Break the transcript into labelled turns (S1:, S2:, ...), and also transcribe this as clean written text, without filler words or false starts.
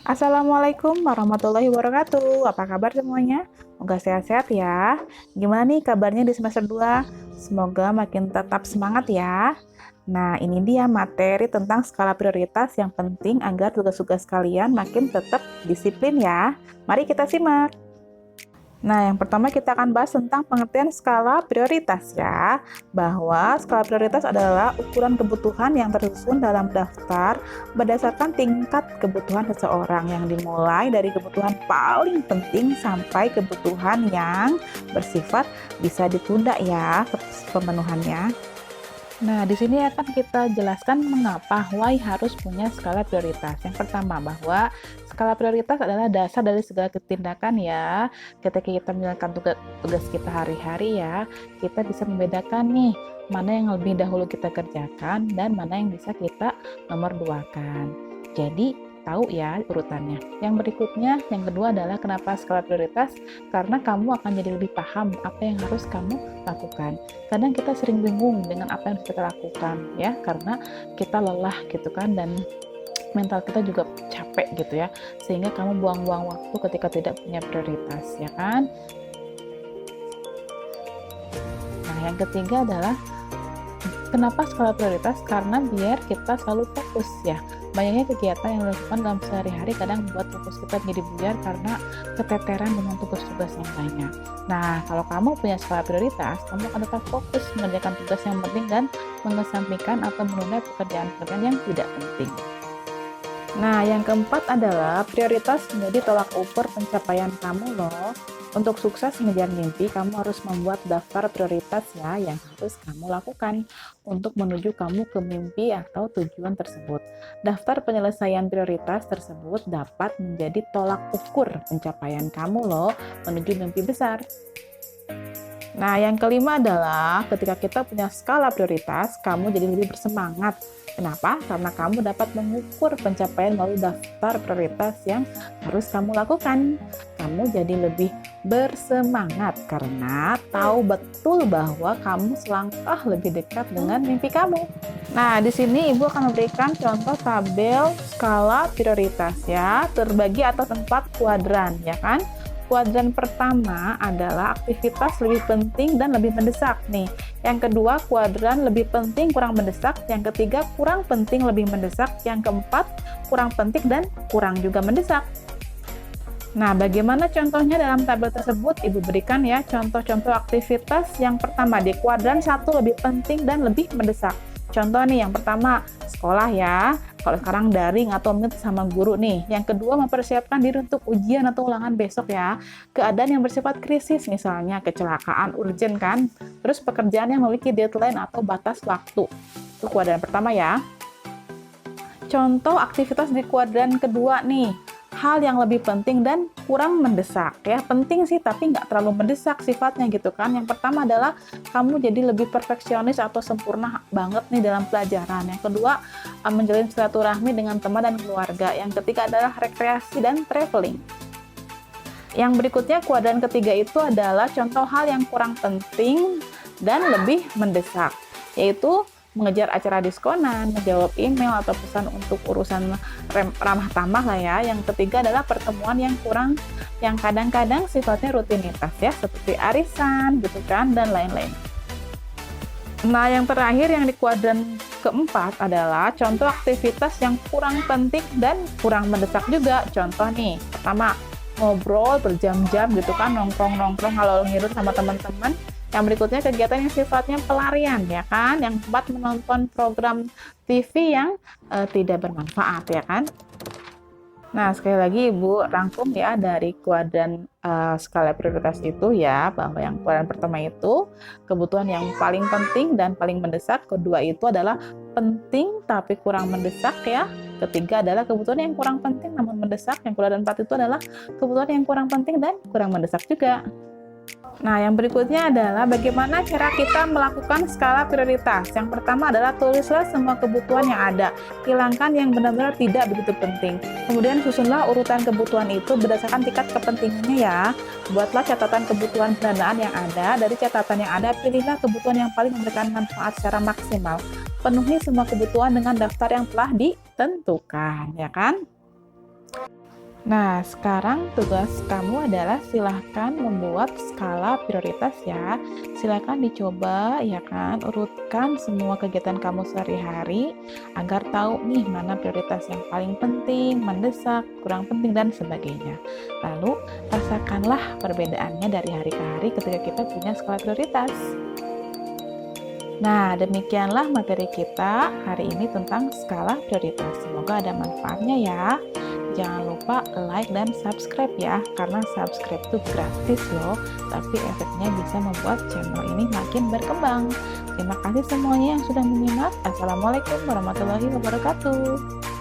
S1: Assalamualaikum warahmatullahi wabarakatuh. Apa kabar semuanya? Semoga sehat-sehat ya. Gimana nih kabarnya di semester 2? Semoga makin tetap semangat ya. Nah, ini dia materi tentang skala prioritas yang penting agar tugas-tugas kalian makin tetap disiplin ya. Mari kita simak. Nah, yang pertama kita akan bahas tentang pengertian skala prioritas ya. Bahwa skala prioritas adalah ukuran kebutuhan yang tersusun dalam daftar berdasarkan tingkat kebutuhan seseorang yang dimulai dari kebutuhan paling penting sampai kebutuhan yang bersifat bisa ditunda ya pemenuhannya. Nah, di sini akan kita jelaskan mengapa why harus punya skala prioritas. Yang pertama, bahwa skala prioritas adalah dasar dari segala tindakan ya. Ketika kita menjalankan tugas kita hari-hari ya, kita bisa membedakan nih mana yang lebih dahulu kita kerjakan dan mana yang bisa kita nomor duakan. Jadi, tahu ya urutannya. Yang berikutnya, yang kedua adalah kenapa skala prioritas? Karena kamu akan jadi lebih paham apa yang harus kamu lakukan. Kadang kita sering bingung dengan apa yang harus kita lakukan ya, karena kita lelah gitu kan, dan mental kita juga capek gitu ya, sehingga kamu buang-buang waktu ketika tidak punya prioritas ya kan. Nah, yang ketiga adalah kenapa skala prioritas? Karena biar kita selalu fokus ya. Banyaknya kegiatan yang dilakukan dalam sehari-hari kadang membuat fokus kita menjadi buyar karena keteteran dengan tugas-tugas yang lainnya. Nah, kalau kamu punya skala prioritas, kamu akan tetap fokus mengerjakan tugas yang penting dan mengesampingkan atau menunda pekerjaan-pekerjaan yang tidak penting. Nah, yang keempat adalah prioritas menjadi tolak ukur pencapaian kamu loh. Untuk sukses mengejar mimpi, kamu harus membuat daftar prioritas ya yang harus kamu lakukan untuk menuju kamu ke mimpi atau tujuan tersebut. Daftar penyelesaian prioritas tersebut dapat menjadi tolak ukur pencapaian kamu loh menuju mimpi besar. Nah, yang kelima adalah ketika kita punya skala prioritas, kamu jadi lebih bersemangat. Kenapa? Karena kamu dapat mengukur pencapaian melalui daftar prioritas yang harus kamu lakukan. Kamu jadi lebih bersemangat karena tahu betul bahwa kamu selangkah lebih dekat dengan mimpi kamu. Nah, di sini Ibu akan memberikan contoh tabel skala prioritas ya, terbagi atas 4 kuadran ya kan. Kuadran pertama adalah aktivitas lebih penting dan lebih mendesak nih. Yang kedua, kuadran lebih penting kurang mendesak. Yang ketiga, kurang penting lebih mendesak. Yang keempat, kurang penting dan kurang juga mendesak. Nah, bagaimana contohnya dalam tabel tersebut? Ibu berikan ya contoh-contoh aktivitas yang pertama di kuadran 1 lebih penting dan lebih mendesak. Contoh nih, yang pertama sekolah ya, kalau sekarang daring atau meet sama guru nih. Yang kedua, mempersiapkan diri untuk ujian atau ulangan besok ya. Keadaan yang bersifat krisis, misalnya kecelakaan urgent kan. Terus pekerjaan yang memiliki deadline atau batas waktu. Itu kuadran pertama ya. Contoh aktivitas di kuadran kedua nih, hal yang lebih penting dan kurang mendesak ya. Penting sih tapi nggak terlalu mendesak sifatnya gitu kan. Yang pertama adalah kamu jadi lebih perfeksionis atau sempurna banget nih dalam pelajaran. Yang kedua, menjalin silaturahmi dengan teman dan keluarga. Yang ketiga adalah rekreasi dan traveling. Yang berikutnya kuadran ketiga itu adalah contoh hal yang kurang penting dan lebih mendesak, yaitu mengejar acara diskonan, menjawab email atau pesan untuk urusan ramah tamah lah ya. Yang ketiga adalah pertemuan yang kurang, yang kadang-kadang sifatnya rutinitas ya, seperti arisan gitu kan, dan lain-lain. Nah, yang terakhir yang di kuadran keempat adalah contoh aktivitas yang kurang penting dan kurang mendesak juga. Contoh nih, pertama, ngobrol berjam-jam gitu kan, nongkrong-nongkrong kalau ngidur sama teman-teman. Yang berikutnya kegiatan yang sifatnya pelarian ya kan. Yang keempat, menonton program TV yang tidak bermanfaat ya kan. Nah, sekali lagi Ibu rangkum ya dari kuadran skala prioritas itu ya, bahwa yang kuadran pertama itu kebutuhan yang paling penting dan paling mendesak. Kedua itu adalah penting tapi kurang mendesak ya. Ketiga adalah kebutuhan yang kurang penting namun mendesak. Yang kuadran 4 itu adalah kebutuhan yang kurang penting dan kurang mendesak juga. Nah, yang berikutnya adalah bagaimana cara kita melakukan skala prioritas. Yang pertama adalah tulislah semua kebutuhan yang ada. Hilangkan yang benar-benar tidak begitu penting. Kemudian susunlah urutan kebutuhan itu berdasarkan tingkat kepentingannya ya. Buatlah catatan kebutuhan pendanaan yang ada. Dari catatan yang ada, pilihlah kebutuhan yang paling memberikan manfaat secara maksimal. Penuhi semua kebutuhan dengan daftar yang telah ditentukan, ya kan? Nah, sekarang tugas kamu adalah silahkan membuat skala prioritas ya. Silahkan dicoba ya kan, urutkan semua kegiatan kamu sehari-hari agar tahu nih mana prioritas yang paling penting, mendesak, kurang penting, dan sebagainya. Lalu, rasakanlah perbedaannya dari hari ke hari ketika kita punya skala prioritas. Nah, demikianlah materi kita hari ini tentang skala prioritas. Semoga ada manfaatnya ya. Jangan lupa like dan subscribe ya, karena subscribe itu gratis loh, tapi efeknya bisa membuat channel ini makin berkembang. Terima kasih semuanya yang sudah menyimak. Assalamualaikum warahmatullahi wabarakatuh.